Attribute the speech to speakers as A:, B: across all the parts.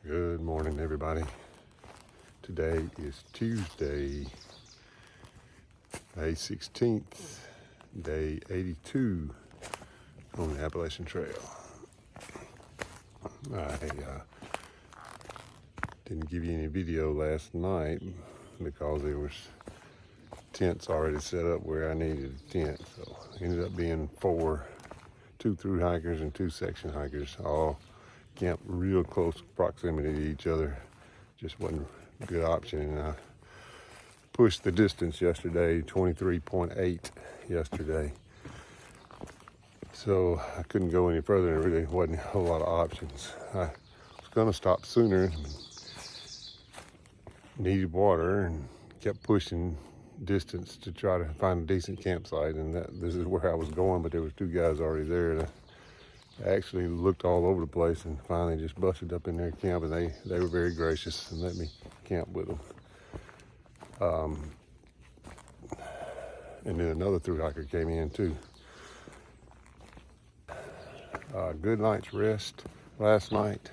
A: Good morning, everybody. Today is Tuesday, May 16th, day 82 on the Appalachian Trail. I didn't give you any video last night because there was tents already set up where I needed a tent. So it ended up being two through hikers and two section hikers, all camped real close proximity to each other. Just wasn't a good option, and I pushed the distance yesterday, 23.8 yesterday. So I couldn't go any further, and there really wasn't a whole lot of options. I was gonna stop sooner, needed water, and kept pushing distance to try to find a decent campsite, and this is where I was going, but there was two guys already there. And I actually looked all over the place and finally just busted up in their camp, and they were very gracious and let me camp with them. And then another through hiker came in too. Good night's rest last night.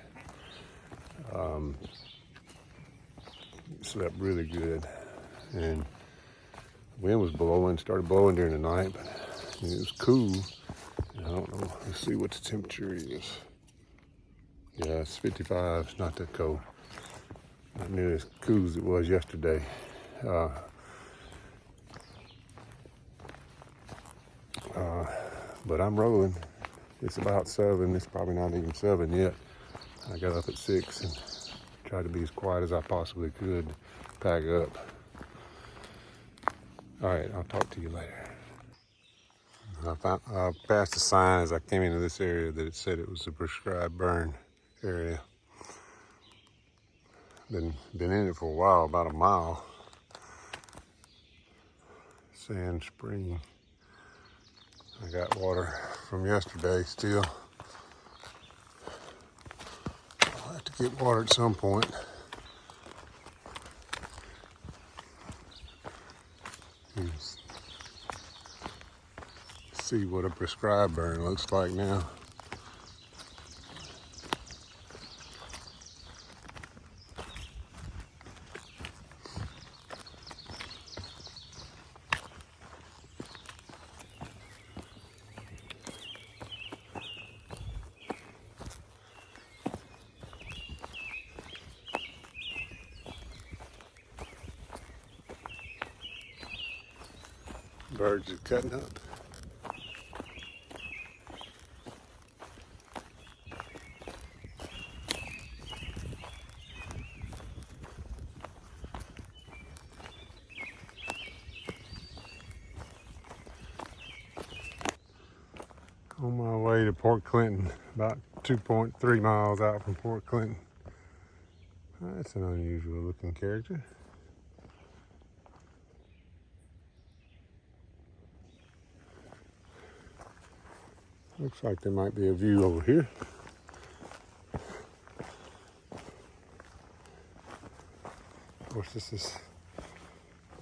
A: Slept really good, and the wind was blowing, started blowing during the night, but it was cool. I don't know, let's see what the temperature is. Yeah, it's 55, it's not that cold. Not nearly as cool as it was yesterday. But I'm rolling. It's about 7, it's probably not even 7 yet. I got up at 6 and tried to be as quiet as I possibly could, pack up. All right, I'll talk to you later. I passed a sign as I came into this area that it said it was a prescribed burn area. Been in it for a while, about a mile. Sand Spring. I got water from yesterday still. I'll have to get water at some point. See what a prescribed burn looks like now. Birds are cutting up. On my way to Port Clinton, about 2.3 miles out from Port Clinton. That's an unusual looking character. Looks like there might be a view over here. Of course, this is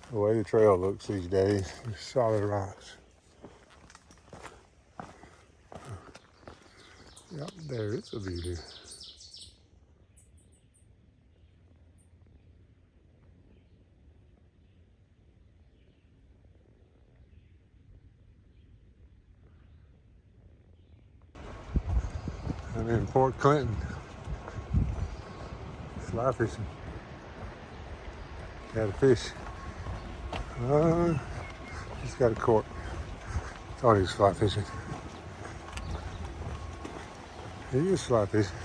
A: the way the trail looks these days. Solid rocks. Yep, there is a view here. I'm in Port Clinton, fly fishing. Got a fish. Just got a cork. Thought he was fly fishing. He is fly fishing.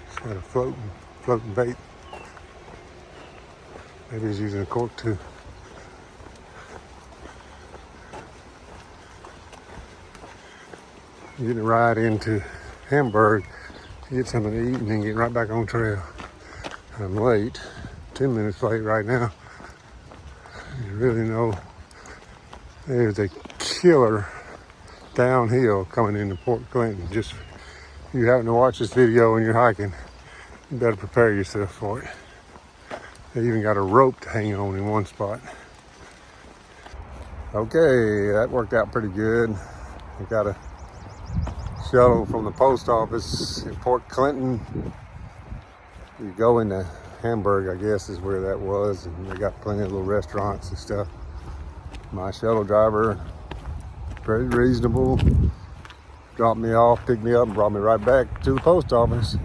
A: He's got a floating bait. Maybe he's using a cork too. Getting a ride into Hamburg to get something to eat and then get right back on trail. I'm late, 10 minutes late right now. You really know there's a killer downhill coming into Port Clinton. Just if you happen to watch this video when you're hiking, you better prepare yourself for it. They even got a rope to hang on in one spot. Okay, that worked out pretty good. I got a shuttle from the post office in Port Clinton. You go into Hamburg, I guess is where that was, and they got plenty of little restaurants and stuff. My shuttle driver, very reasonable, dropped me off, picked me up, and brought me right back to the post office.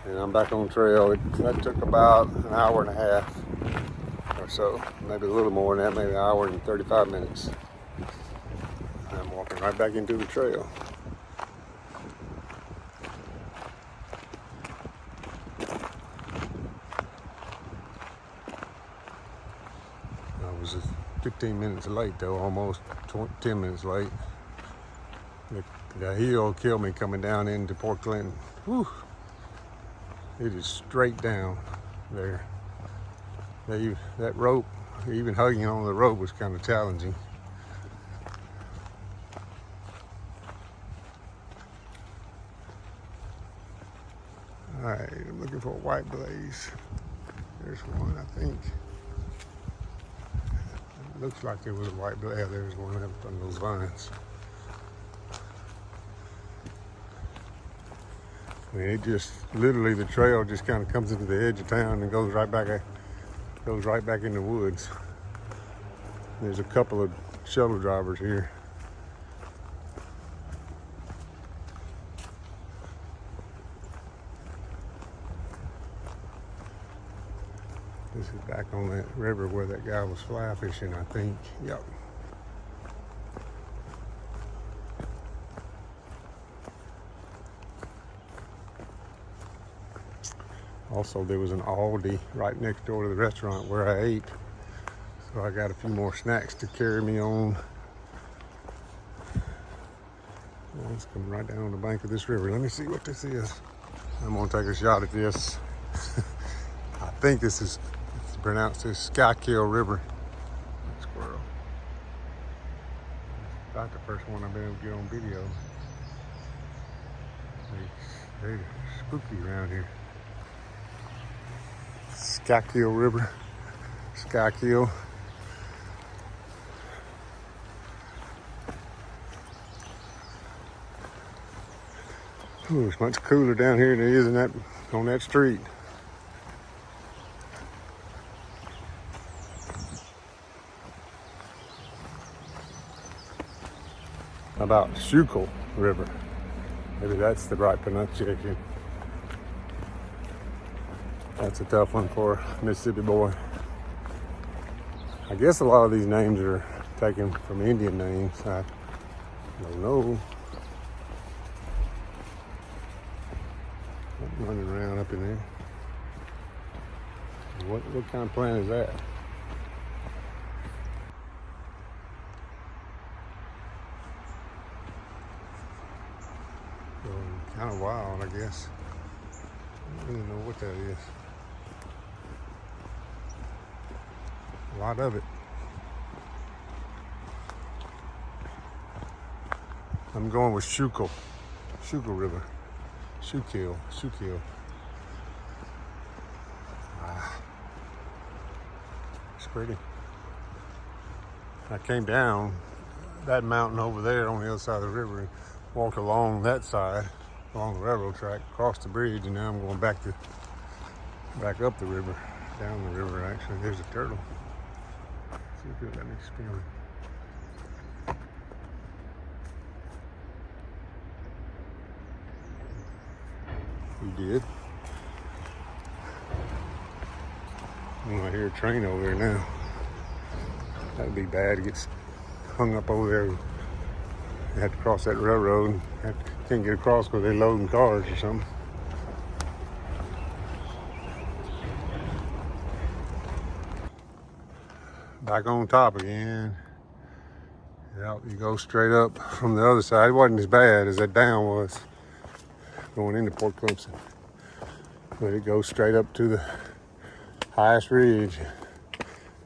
A: And I'm back on trail. That took about an hour and a half or so, maybe a little more than that, maybe an hour and 35 minutes. I'm walking right back into the trail. I was 15 minutes late though, almost 10 minutes late. The hill killed me coming down into Port Clinton. Whew. It is straight down there. That rope, even hugging on the rope was kind of challenging. All right, I'm looking for a white blaze. There's one, I think. It looks like there was a white blaze. Yeah, there's one up on those vines. I mean, it just literally the trail just kind of comes into the edge of town and goes right back in the woods. There's a couple of shuttle drivers here. This is back on that river where that guy was fly fishing, I think. Yep. Also, there was an Aldi right next door to the restaurant where I ate. So I got a few more snacks to carry me on. It's coming right down on the bank of this river. Let me see what this is. I'm gonna take a shot at this. I think this is pronounced as Skykill River. Squirrel. It's about the first one I've been able to get on video. They're spooky around here. Skykill River. Skykill. Ooh, it's much cooler down here than it is on that street. How about Schuylkill River? Maybe that's the right pronunciation. That's a tough one for a Mississippi boy. I guess a lot of these names are taken from Indian names. I don't know. I'm running around up in there. What kind of plant is that? Kind of wild, I guess. I don't even know what that is. A lot of it. I'm going with Schuylkill River. Schuylkill. It's pretty. I came down that mountain over there on the other side of the river and walked along that side, along the railroad track, across the bridge, and now I'm going back up the river, down the river actually. There's a turtle. See if it'll let me spin. He did. I hear a train over there now. That'd be bad. It gets hung up over there. You have to cross that railroad and can't get across because they're loading cars or something. Back on top again. Yep, you go straight up from the other side. It wasn't as bad as that down was going into Port Clemson. But it goes straight up to the highest ridge.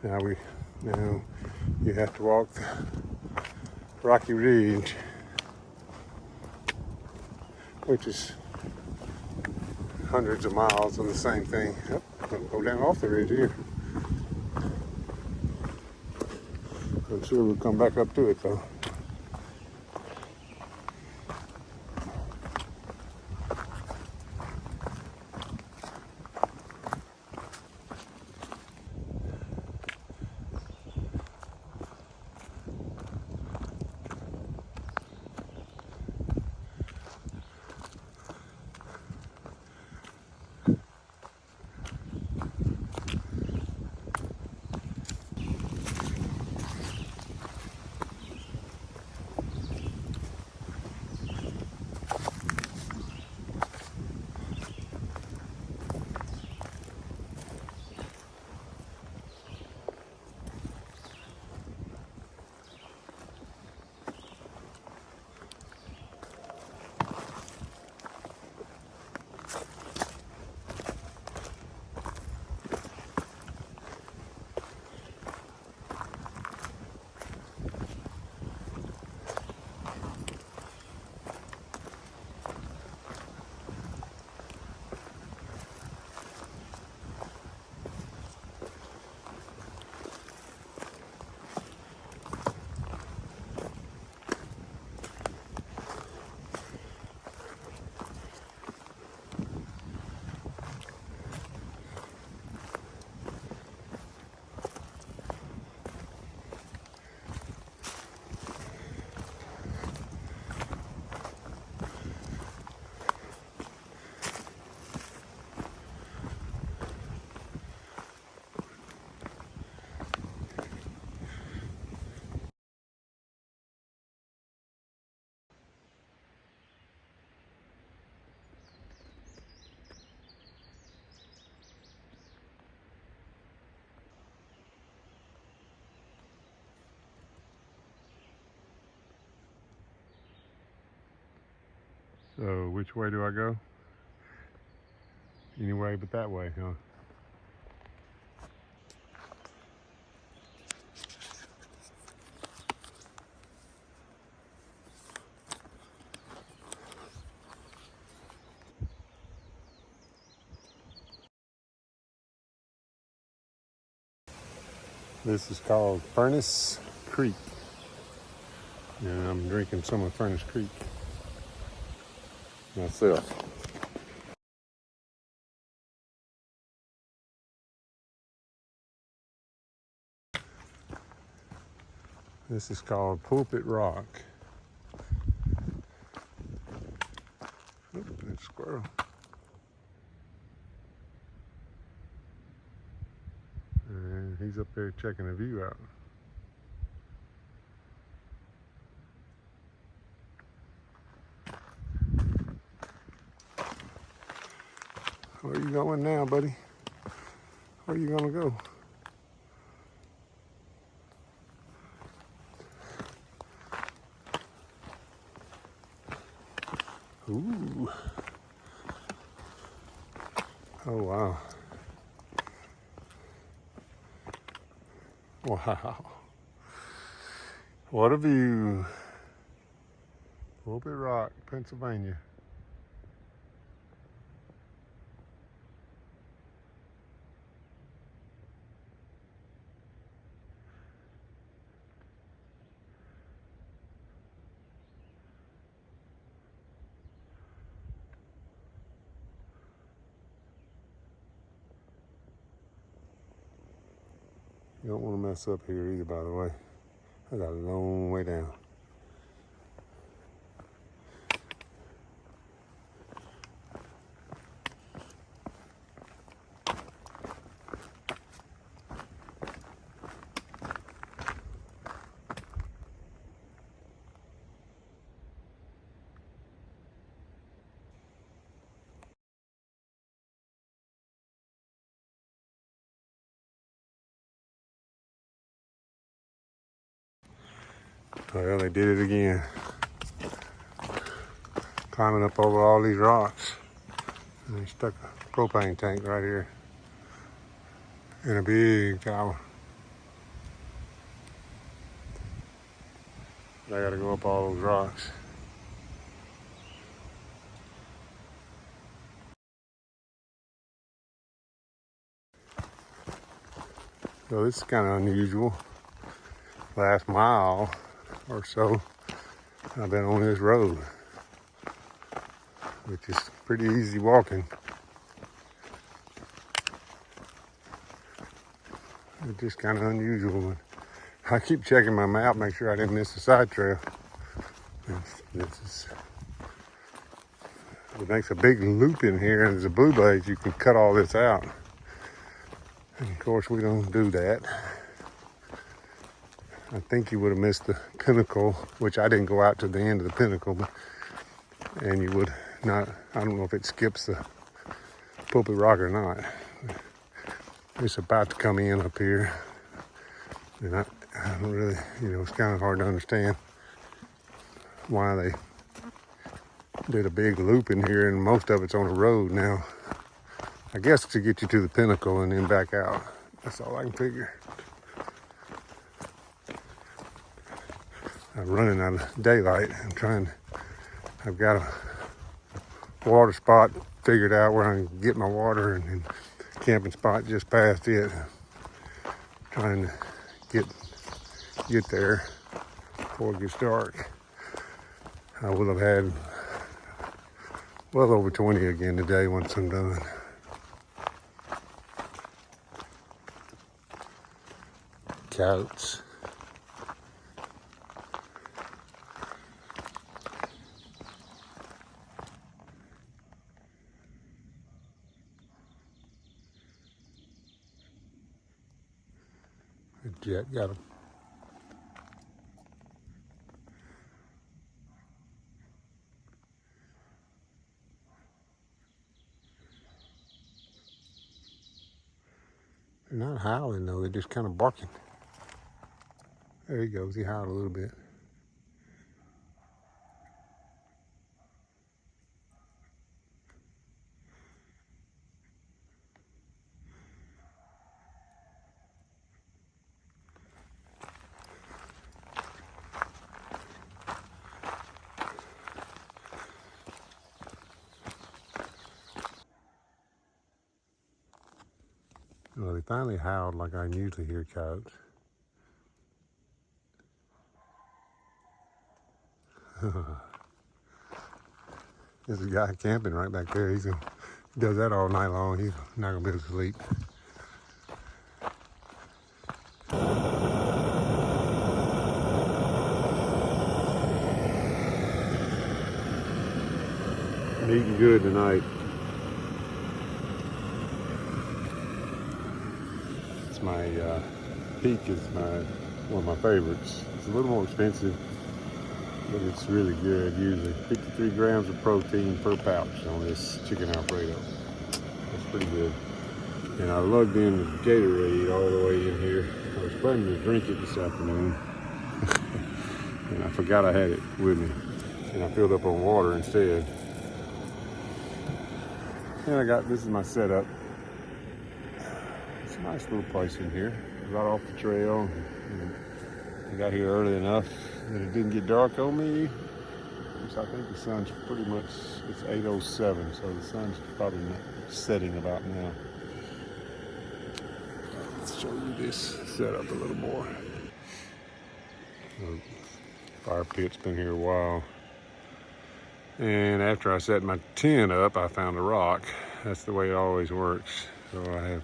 A: Now you have to walk the rocky ridge, which is hundreds of miles of the same thing. Yep, go down off the ridge here. I'm sure we'll come back up to it though. So which way do I go? Any way but that way, huh? This is called Furnace Creek. And I'm drinking some of Furnace Creek myself. This is called Pulpit Rock. Oh, there's a squirrel. And he's up there checking the view out. Where are you going now, buddy? Where are you gonna go? Ooh. Oh, wow. Wow. What a view. Pulpit Rock, Pennsylvania. You don't want to mess up here either, by the way. I got a long way down. Well, they did it again. Climbing up over all these rocks. And they stuck a propane tank right here in a big tower. I gotta go up all those rocks. So this is kind of unusual. Last mile or so, I've been on this road, which is pretty easy walking. It's just kind of unusual. I keep checking my map, make sure I didn't miss a side trail. It makes a big loop in here, and there's a blue blaze. You can cut all this out. And of course, we don't do that. I think you would have missed the pinnacle, which I didn't go out to the end of the pinnacle, and you would not. I don't know if it skips the Pulpit Rock or not. It's about to come in up here, and I don't really, it's kind of hard to understand why they did a big loop in here, and most of it's on the road now. I guess to get you to the pinnacle and then back out. That's all I can figure. I'm running out of daylight. I've got a water spot figured out where I can get my water, and then camping spot just past it. Trying to get there before it gets dark. I will have had well over 20 again today once I'm done. Coats. The jet got him. They're not howling though, they're just kind of barking. There he goes, he howled a little bit. Well, they finally howled like I usually hear coyotes. There's a guy camping right back there. He does that all night long. He's not gonna be able to sleep. I'm eating good tonight. It's my Peak is one of my favorites. It's a little more expensive, but it's really good. Usually 53 grams of protein per pouch on this chicken Alfredo. That's pretty good. And I lugged in the Gatorade all the way in here. I was planning to drink it this afternoon, and I forgot I had it with me. And I filled up on water instead. And this is my setup. It's a nice little place in here, right off the trail. I got here early enough that it didn't get dark on me. I think the sun's pretty much, it's 8:07, so the sun's probably setting about now. Let's show you this setup a little more. The fire pit's been here a while. And after I set my tent up, I found a rock. That's the way it always works. So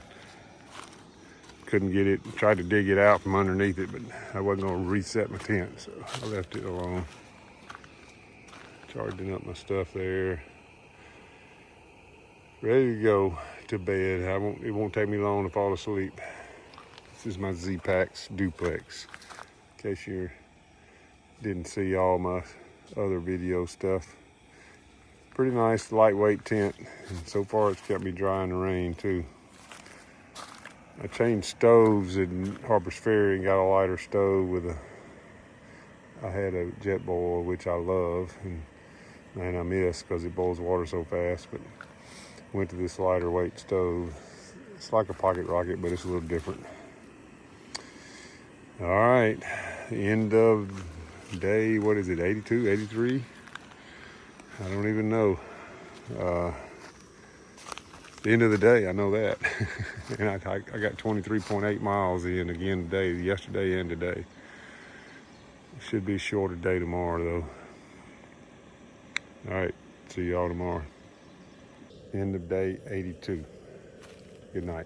A: couldn't get it, tried to dig it out from underneath it, but I wasn't gonna reset my tent, so I left it alone. Charging up my stuff there. Ready to go to bed. It won't take me long to fall asleep. This is my Z-Packs duplex. In case you didn't see all my other video stuff. Pretty nice lightweight tent, and so far it's kept me dry in the rain too. I changed stoves in Harper's Ferry and got a lighter stove I had a jet boil, which I love, and man, I miss because it boils water so fast, but went to this lighter weight stove. It's like a pocket rocket, but it's a little different. All right, end of day, what is it, 82, 83? I don't even know. The end of the day, I know that. And I got 23.8 miles in again today, yesterday and today. It should be a shorter day tomorrow though. All right, see y'all tomorrow. End of day 82. Good night.